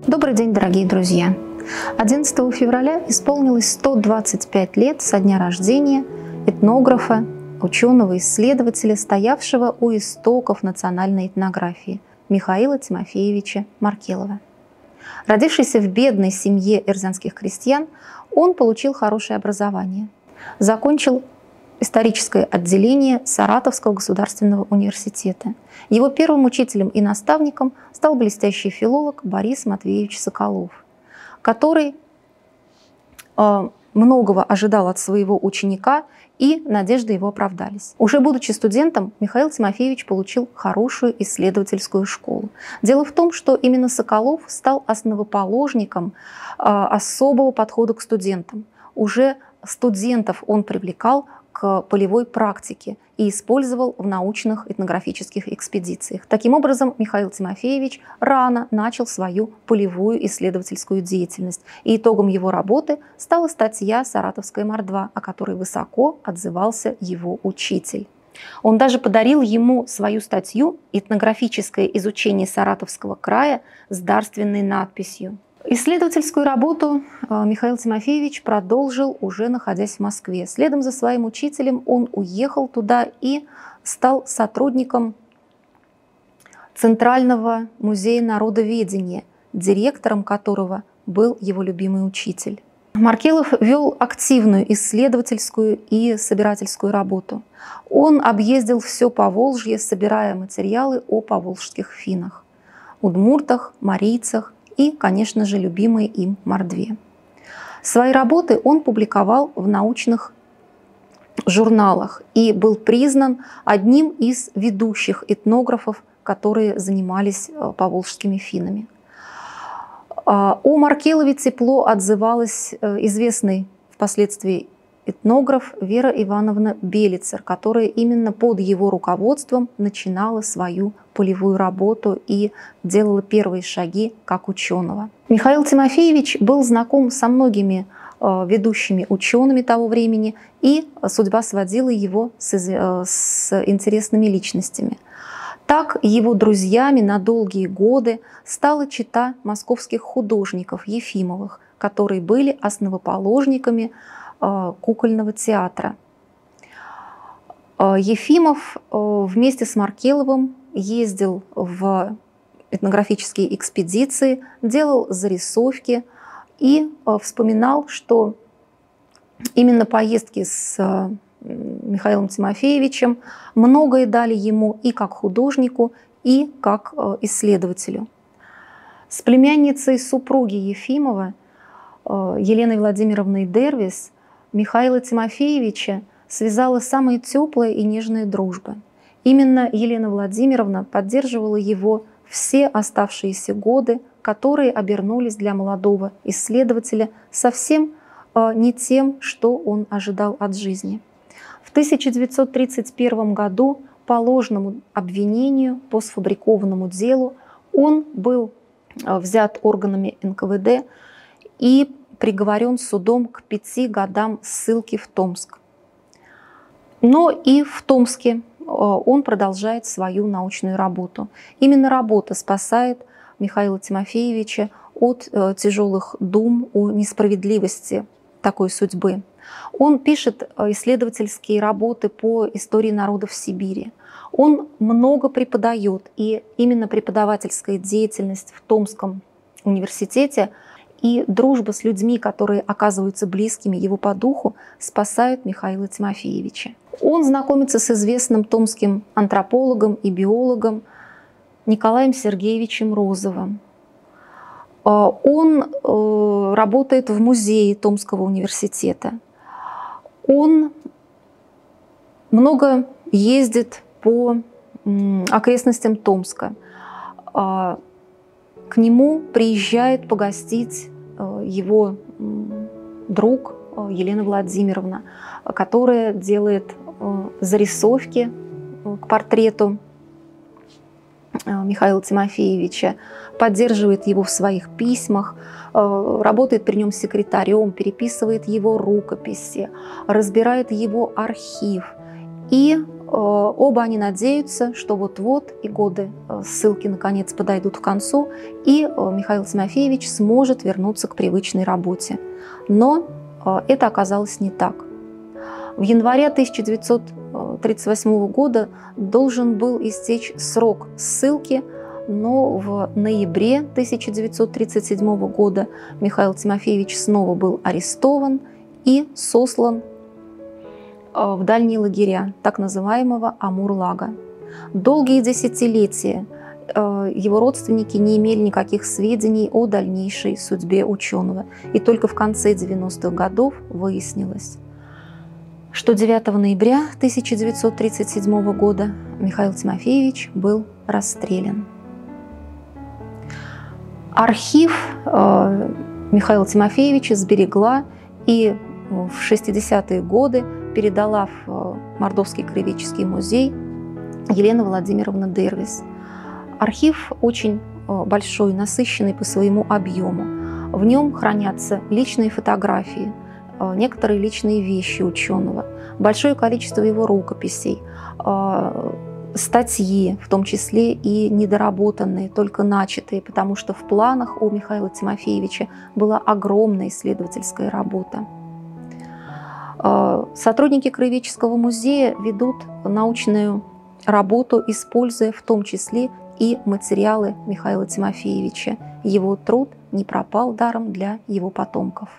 Добрый день, дорогие друзья! 11 февраля исполнилось 125 лет со дня рождения этнографа, ученого-исследователя, стоявшего у истоков национальной этнографии Михаила Тимофеевича Маркелова. Родившийся в бедной семье эрзянских крестьян, он получил хорошее образование. Закончил историческое отделение Саратовского государственного университета. Его первым учителем и наставником стал блестящий филолог Борис Матвеевич Соколов, который многого ожидал от своего ученика, и надежды его оправдались. Уже будучи студентом, Михаил Тимофеевич получил хорошую исследовательскую школу. Дело в том, что именно Соколов стал основоположником особого подхода к студентам. Уже студентов он привлекал к полевой практике и использовал в научных этнографических экспедициях. Таким образом, Михаил Тимофеевич рано начал свою полевую исследовательскую деятельность. И итогом его работы стала статья «Саратовская мордва», о которой высоко отзывался его учитель. Он даже подарил ему свою статью «Этнографическое изучение Саратовского края» с дарственной надписью. Исследовательскую работу Михаил Тимофеевич продолжил, уже находясь в Москве. Следом за своим учителем он уехал туда и стал сотрудником Центрального музея народоведения, директором которого был его любимый учитель. Маркелов вел активную исследовательскую и собирательскую работу. Он объездил все Поволжье, собирая материалы о поволжских финнах, удмуртах, марийцах и, конечно же, любимой им мордве. Свои работы он публиковал в научных журналах и был признан одним из ведущих этнографов, которые занимались поволжскими финнами. О Маркелове тепло отзывалась известный впоследствии этнограф Вера Ивановна Белицер, которая именно под его руководством начинала свою полевую работу и делала первые шаги как ученого. Михаил Тимофеевич был знаком со многими ведущими учеными того времени, и судьба сводила его с интересными личностями. Так его друзьями на долгие годы стала чета московских художников Ефимовых, которые были основоположниками кукольного театра. Ефимов вместе с Маркеловым ездил в этнографические экспедиции, делал зарисовки и вспоминал, что именно поездки с Михаилом Тимофеевичем многое дали ему и как художнику, и как исследователю. С племянницей супруги Ефимова, Еленой Владимировной Дервис, Михаила Тимофеевича связала самая теплая и нежная дружба. Именно Елена Владимировна поддерживала его все оставшиеся годы, которые обернулись для молодого исследователя совсем не тем, что он ожидал от жизни. В 1931 году по ложному обвинению, по сфабрикованному делу, он был взят органами НКВД и приговорен судом к 5 годам ссылки в Томск. Но и в Томске он продолжает свою научную работу. Именно работа спасает Михаила Тимофеевича от тяжелых дум о несправедливости такой судьбы. Он пишет исследовательские работы по истории народов Сибири. Он много преподает, и именно преподавательская деятельность в Томском университете и дружба с людьми, которые оказываются близкими его по духу, спасают Михаила Тимофеевича. Он знакомится с известным томским антропологом и биологом Николаем Сергеевичем Розовым. Он работает в музее Томского университета. Он много ездит по окрестностям Томска. К нему приезжает погостить его друг Елена Владимировна, которая делает зарисовки к портрету Михаила Тимофеевича, поддерживает его в своих письмах, работает при нем секретарем, переписывает его рукописи, разбирает его архив и Оба они надеются, что вот-вот и годы ссылки наконец подойдут к концу, и Михаил Тимофеевич сможет вернуться к привычной работе. Но это оказалось не так. В январе 1938 года должен был истечь срок ссылки, но в ноябре 1937 года Михаил Тимофеевич снова был арестован и сослан в дальние лагеря так называемого Амур-Лага. Долгие десятилетия его родственники не имели никаких сведений о дальнейшей судьбе ученого. И только в конце 90-х годов выяснилось, что 9 ноября 1937 года Михаил Тимофеевич был расстрелян. Архив Михаила Тимофеевича сберегла и в 60-е годы передала в Мордовский краеведческий музей Елена Владимировна Дервис. Архив очень большой, насыщенный по своему объему. В нем хранятся личные фотографии, некоторые личные вещи ученого, большое количество его рукописей, статьи, в том числе и недоработанные, только начатые, потому что в планах у Михаила Тимофеевича была огромная исследовательская работа. Сотрудники краеведческого музея ведут научную работу, используя в том числе и материалы Михаила Тимофеевича. Его труд не пропал даром для его потомков.